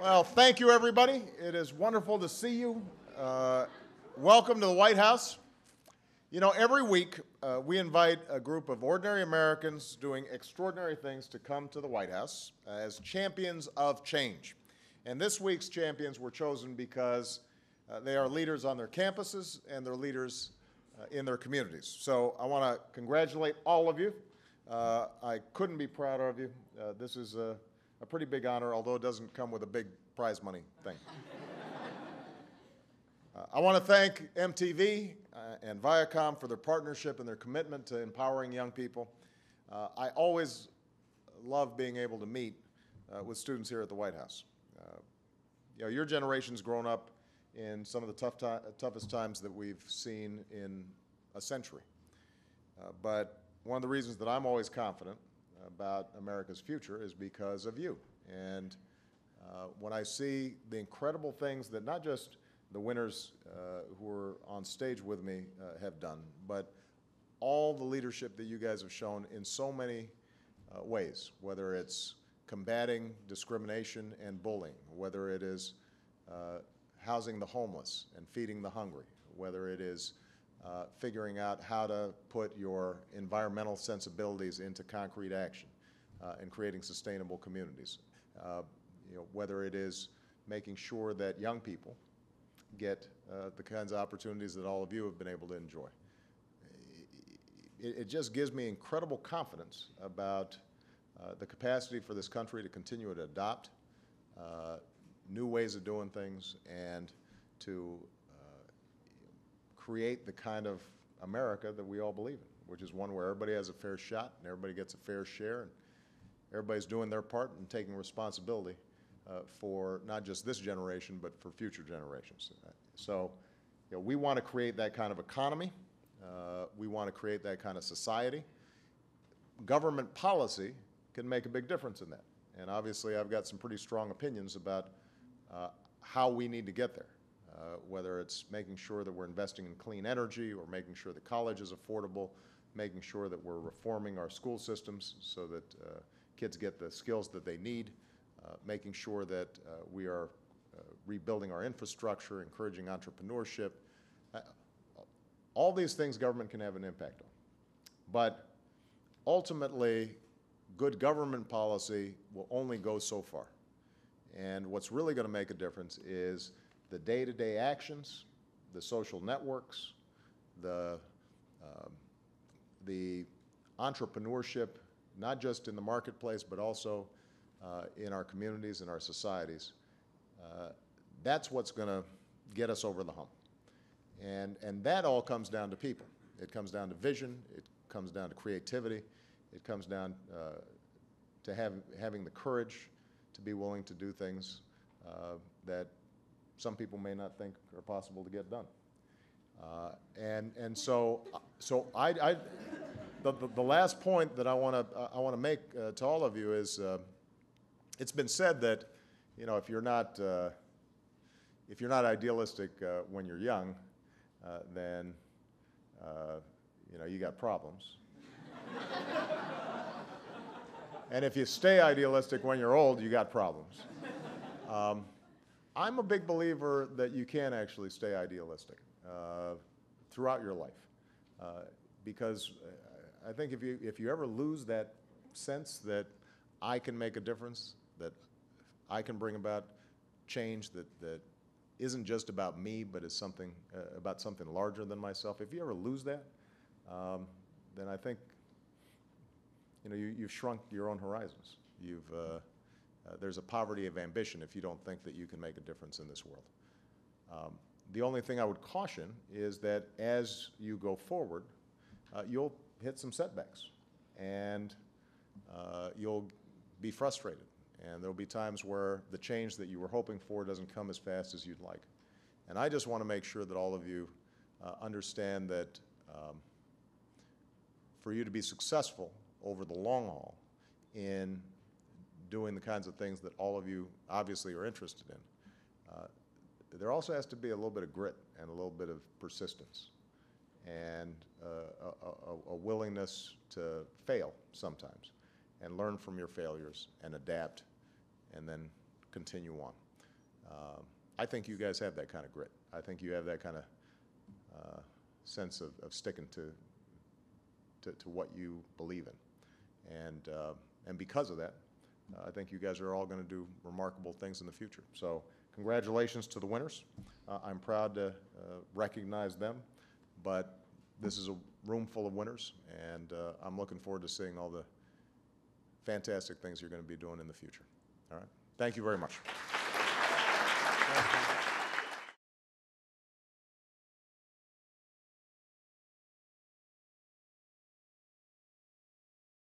Well, thank you, everybody. It is wonderful to see you. Welcome to the White House. You know, every week we invite a group of ordinary Americans doing extraordinary things to come to the White House as champions of change. And this week's champions were chosen because they are leaders on their campuses and they're leaders in their communities. So I want to congratulate all of you. I couldn't be prouder of you. This is a pretty big honor, although it doesn't come with a big prize money thing. I want to thank MTV and Viacom for their partnership and their commitment to empowering young people. I always love being able to meet with students here at the White House. You know, your generation's grown up in some of the toughest times that we've seen in a century. But one of the reasons that I'm always confident about America's future is because of you. And when I see the incredible things that not just the winners who are on stage with me have done, but all the leadership that you guys have shown in so many ways, whether it's combating discrimination and bullying, whether it is housing the homeless and feeding the hungry, whether it is figuring out how to put your environmental sensibilities into concrete action and creating sustainable communities. You know, whether it is making sure that young people get the kinds of opportunities that all of you have been able to enjoy. It just gives me incredible confidence about the capacity for this country to continue to adopt new ways of doing things and to create the kind of America that we all believe in, which is one where everybody has a fair shot and everybody gets a fair share and everybody's doing their part and taking responsibility for not just this generation, but for future generations. So, you know, we want to create that kind of economy. We want to create that kind of society. Government policy can make a big difference in that. And obviously, I've got some pretty strong opinions about how we need to get there. Whether it's making sure that we're investing in clean energy or making sure that college is affordable, making sure that we're reforming our school systems so that kids get the skills that they need, making sure that we are rebuilding our infrastructure, encouraging entrepreneurship. All these things government can have an impact on. But ultimately, good government policy will only go so far. And what's really going to make a difference is the day-to-day actions, the social networks, the entrepreneurship, not just in the marketplace, but also in our communities and our societies. That's what's going to get us over the hump. And that all comes down to people. It comes down to vision. It comes down to creativity. It comes down to having the courage to be willing to do things that some people may not think are possible to get done. So the last point that I want to make to all of you is it's been said that, you know, if you're not idealistic when you're young, then you know, you got problems. And if you stay idealistic when you're old, you got problems. I'm a big believer that you can actually stay idealistic throughout your life, because I think if you ever lose that sense that I can make a difference, that I can bring about change that isn't just about me, but is something about something larger than myself. If you ever lose that, then I think, you know, you've shrunk your own horizons. There's a poverty of ambition if you don't think that you can make a difference in this world. The only thing I would caution is that as you go forward, you'll hit some setbacks, and you'll be frustrated. And there'll be times where the change that you were hoping for doesn't come as fast as you'd like. And I just want to make sure that all of you understand that for you to be successful over the long haul in doing the kinds of things that all of you obviously are interested in, there also has to be a little bit of grit and a little bit of persistence and a willingness to fail sometimes and learn from your failures and adapt and then continue on. I think you guys have that kind of grit. I think you have that kind of sense of sticking to what you believe in. And because of that, I think you guys are all going to do remarkable things in the future. So congratulations to the winners. I'm proud to recognize them, but this is a room full of winners, and I'm looking forward to seeing all the fantastic things you're going to be doing in the future. All right? Thank you very much. Thank you.